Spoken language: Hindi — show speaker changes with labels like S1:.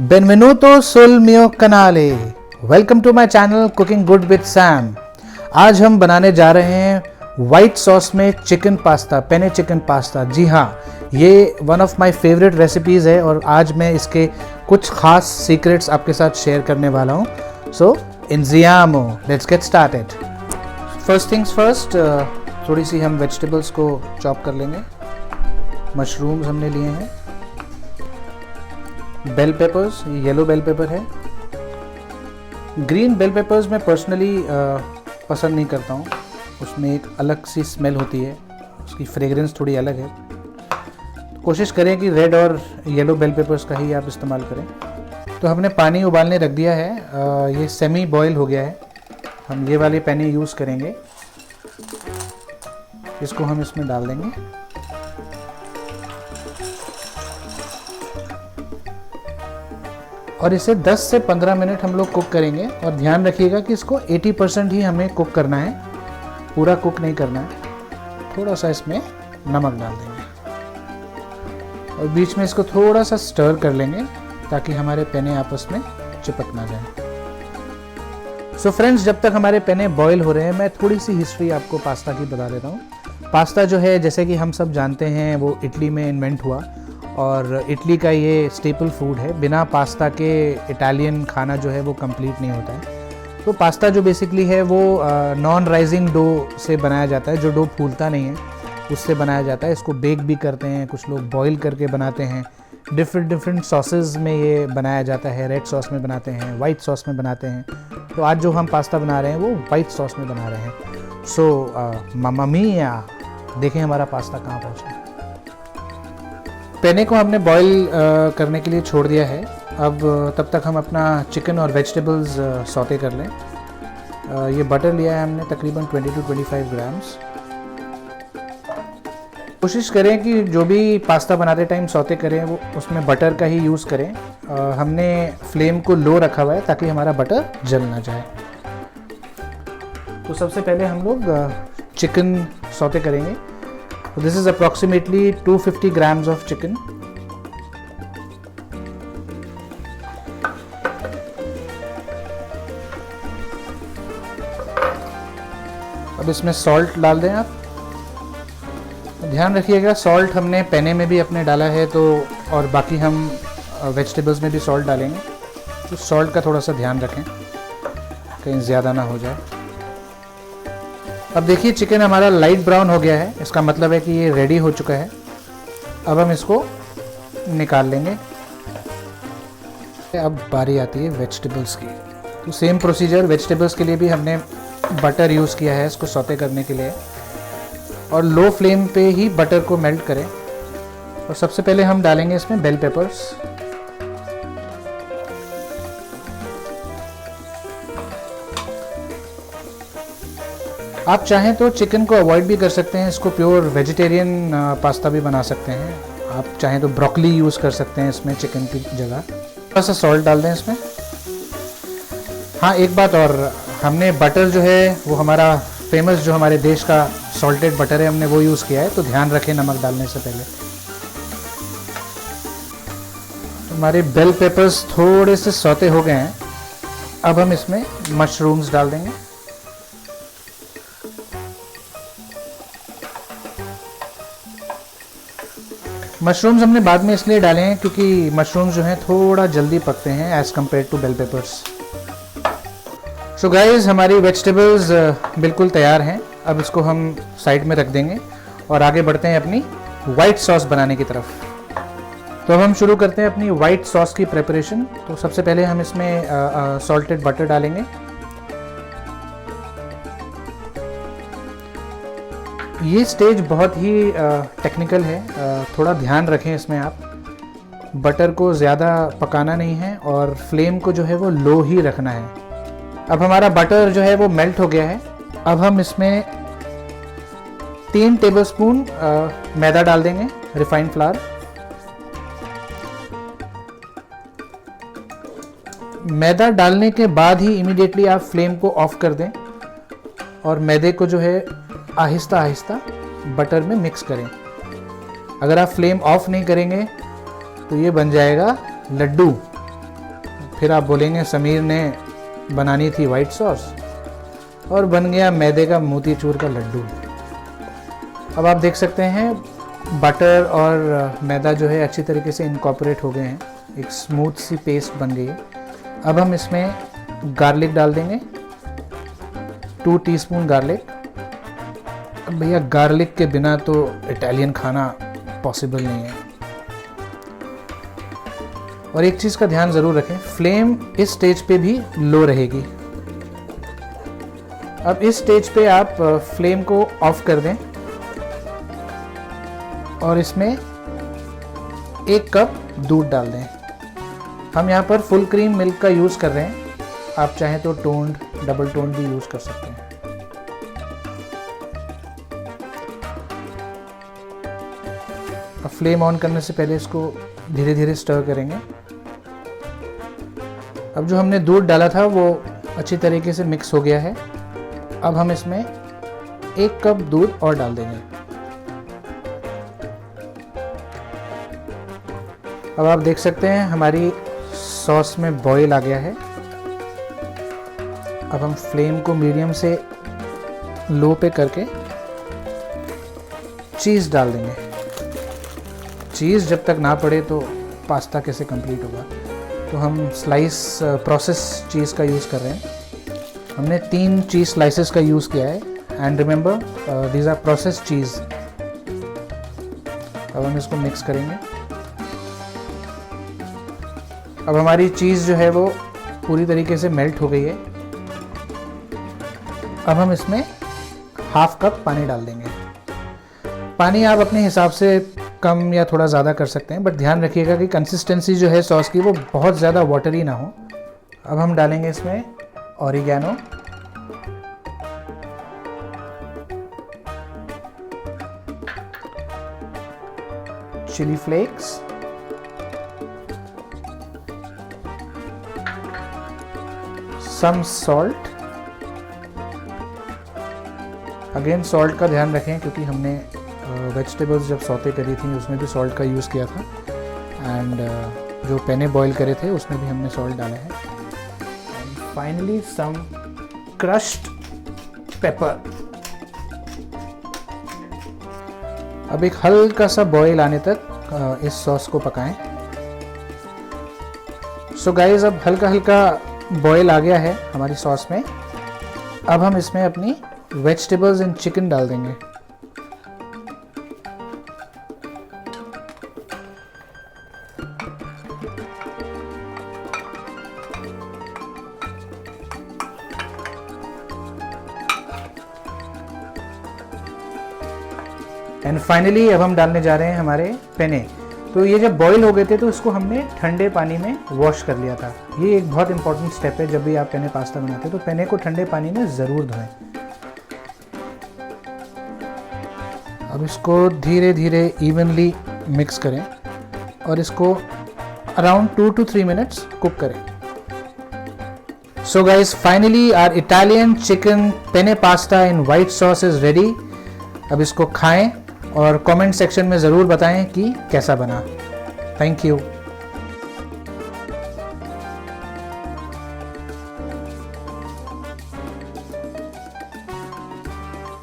S1: Benvenuto sul mio canale. Welcome to my channel cooking good with Sam. आज हम बनाने जा रहे हैं वाइट सॉस में chicken pasta, penne chicken pasta. जी हाँ, ये one of my favourite recipes है और आज मैं इसके कुछ खास सीक्रेट्स आपके साथ शेयर करने वाला हूँ। सो इंजियामो, let's get started. First things first, थोड़ी सी हम वेजिटेबल्स को चॉप कर लेंगे। मशरूम्स हमने लिए हैं, bell peppers, yellow bell pepper है। ग्रीन बेल पेपर्स मैं पर्सनली पसंद नहीं करता हूँ, उसमें एक अलग सी स्मेल होती है, उसकी फ्रेगरेंस थोड़ी अलग है। कोशिश करें कि रेड और येलो बेल पेपर्स का ही आप इस्तेमाल करें। तो हमने पानी उबालने रख दिया है, ये सेमी बॉयल हो गया है। हम ये वाले पैने यूज़ करेंगे, इसको हम इसमें डाल देंगे। और इसे 10 से 15 मिनट हम लोग कुक करेंगे। और ध्यान रखिएगा कि इसको 80% ही हमें कुक करना है, पूरा कुक नहीं करना है। थोड़ा सा इसमें नमक डाल देंगे और बीच में इसको थोड़ा सा स्टर कर लेंगे ताकि हमारे पेने आपस में चिपक ना जाए। सो फ्रेंड्स, जब तक हमारे पेने बॉईल हो रहे हैं, मैं थोड़ी सी हिस्ट्री आपको पास्ता की बता देता हूँ। पास्ता जो है, जैसे कि हम सब जानते हैं, वो इटली में इन्वेंट हुआ और इटली का ये स्टेपल फूड है। बिना पास्ता के इटालियन खाना जो है वो कंप्लीट नहीं होता है। तो पास्ता जो बेसिकली है वो नॉन राइजिंग डो से बनाया जाता है, जो डो फूलता नहीं है उससे बनाया जाता है। इसको बेक भी करते हैं, कुछ लोग बॉईल करके बनाते हैं। डिफरेंट सॉसेस में ये बनाया जाता है। रेड सॉस में बनाते हैं, वाइट सॉस में बनाते हैं। तो आज जो हम पास्ता बना रहे हैं वो वाइट सॉस में बना रहे हैं। सो मामा मिया, देखें हमारा पास्ता कहाँ पहुँचा। पेने को हमने बॉईल करने के लिए छोड़ दिया है। अब तब तक हम अपना चिकन और वेजिटेबल्स सौते कर लें। ये बटर लिया है हमने तकरीबन 20 to 25 ग्राम्स। कोशिश करें कि जो भी पास्ता बनाते टाइम सौते करें वो उसमें बटर का ही यूज़ करें। हमने फ्लेम को लो रखा हुआ है ताकि हमारा बटर जल ना जाए। तो सबसे पहले हम लोग चिकन सौते करेंगे। This is approximately 250 grams of chicken. अब इसमें सॉल्ट डाल दें आप। ध्यान रखिएगा, सॉल्ट हमने पेने में भी अपने डाला है, तो और बाकी हम वेजिटेबल्स में भी सॉल्ट डालेंगे। तो सॉल्ट का थोड़ा सा ध्यान रखें कहीं ज़्यादा ना हो जाए। अब देखिए चिकन हमारा लाइट ब्राउन हो गया है, इसका मतलब है कि ये रेडी हो चुका है। अब हम इसको निकाल लेंगे। अब बारी आती है वेजिटेबल्स की। तो सेम प्रोसीजर, वेजिटेबल्स के लिए भी हमने बटर यूज़ किया है इसको सौते करने के लिए। और लो फ्लेम पे ही बटर को मेल्ट करें। और सबसे पहले हम डालेंगे इसमें बेल पेपर्स। आप चाहें तो चिकन को अवॉइड भी कर सकते हैं, इसको प्योर वेजिटेरियन पास्ता भी बना सकते हैं। आप चाहें तो ब्रोकली यूज़ कर सकते हैं इसमें चिकन की जगह। थोड़ा सा सॉल्ट डाल दें इसमें। हाँ, एक बात और, हमने बटर जो है वो हमारा फेमस, जो हमारे देश का सॉल्टेड बटर है, हमने वो यूज़ किया है। तो ध्यान रखें नमक डालने से पहले। तो हमारे बेल पेपर्स थोड़े से सौते हो गए हैं। अब हम इसमें मशरूम्स डाल देंगे। मशरूम्स हमने बाद में इसलिए डाले हैं क्योंकि मशरूम्स जो हैं थोड़ा जल्दी पकते हैं as compare to bell peppers. So guys, हमारी वेजिटेबल्स बिल्कुल तैयार हैं। अब इसको हम साइड में रख देंगे और आगे बढ़ते हैं अपनी वाइट सॉस बनाने की तरफ। तो अब हम शुरू करते हैं अपनी वाइट सॉस की प्रिपरेशन। तो सबसे पहले हम इसमें सॉल्टेड बटर डालेंगे। ये स्टेज बहुत ही टेक्निकल है, थोड़ा ध्यान रखें इसमें आप। बटर को ज़्यादा पकाना नहीं है और फ्लेम को जो है वो लो ही रखना है। अब हमारा बटर जो है वो मेल्ट हो गया है। अब हम इसमें 3 टेबलस्पून मैदा डाल देंगे, रिफाइंड फ्लावर। मैदा डालने के बाद ही इमीडिएटली आप फ्लेम को ऑफ कर दें और मैदे को जो है आहिस्ता आहिस्ता बटर में मिक्स करें। अगर आप फ्लेम ऑफ नहीं करेंगे तो ये बन जाएगा लड्डू, फिर आप बोलेंगे समीर ने बनानी थी वाइट सॉस और बन गया मैदे का मोतीचूर का लड्डू। अब आप देख सकते हैं बटर और मैदा जो है अच्छी तरीके से इनकॉर्पोरेट हो गए हैं, एक स्मूथ सी पेस्ट बन गई है। अब हम इसमें गार्लिक डाल देंगे, 2 टीस्पून गार्लिक। अब भैया गार्लिक के बिना तो इटालियन खाना पॉसिबल नहीं है। और एक चीज़ का ध्यान ज़रूर रखें, फ्लेम इस स्टेज पे भी लो रहेगी। अब इस स्टेज पे आप फ्लेम को ऑफ कर दें और इसमें 1 कप दूध डाल दें। हम यहाँ पर फुल क्रीम मिल्क का यूज़ कर रहे हैं, आप चाहें तो टोन्ड, डबल टोन्ड भी यूज़ कर सकते हैं। अब फ्लेम ऑन करने से पहले इसको धीरे धीरे स्टर करेंगे। अब जो हमने दूध डाला था वो अच्छी तरीके से मिक्स हो गया है। अब हम इसमें 1 कप दूध और डाल देंगे। अब आप देख सकते हैं हमारी सॉस में बॉईल आ गया है। अब हम फ्लेम को मीडियम से लो पे करके चीज़ डाल देंगे। चीज़ जब तक ना पड़े तो पास्ता कैसे कंप्लीट होगा, तो हम स्लाइस प्रोसेस चीज़ का यूज़ कर रहे हैं। हमने 3 चीज़ स्लाइसेस का यूज़ किया है and remember these are process cheese. अब हम इसको मिक्स करेंगे। अब हमारी चीज़ जो है वो पूरी तरीके से मेल्ट हो गई है। अब हम इसमें 1/2 कप पानी डाल देंगे। पानी आप अपने हिसाब से कम या थोड़ा ज़्यादा कर सकते हैं, बट ध्यान रखिएगा कि कंसिस्टेंसी जो है सॉस की वो बहुत ज़्यादा वाटरी ना हो। अब हम डालेंगे इसमें oregano, chilli flakes, some salt. Again salt का ध्यान रखें क्योंकि हमने वेजिटेबल्स जब सौते करी थी उसमें भी सॉल्ट का यूज़ किया था एंड जो पेने बॉईल करे थे उसमें भी हमने सॉल्ट डाले हैं। Finally some crushed pepper. अब एक हल्का सा बॉईल आने तक इस सॉस को पकाएं। सो गाइस अब हल्का हल्का बॉईल आ गया है हमारी सॉस में। अब हम इसमें अपनी वेजिटेबल्स एंड चिकन डाल देंगे। एंड फाइनली अब हम डालने जा रहे हैं हमारे पेने। तो ये जब बॉईल हो गए थे तो इसको हमने ठंडे पानी में वॉश कर लिया था। ये एक बहुत इंपॉर्टेंट स्टेप है, जब भी आप पेने पास्ता बनाते हैं तो पेने को ठंडे पानी में ज़रूर धोएं। अब इसको धीरे धीरे इवनली मिक्स करें और इसको अराउंड 2 to 3 मिनट्स कुक करें। So guys finally our Italian chicken penne pasta in white sauce is ready. अब इसको खाएं और कमेंट सेक्शन में ज़रूर बताएं कि कैसा बना। Thank you.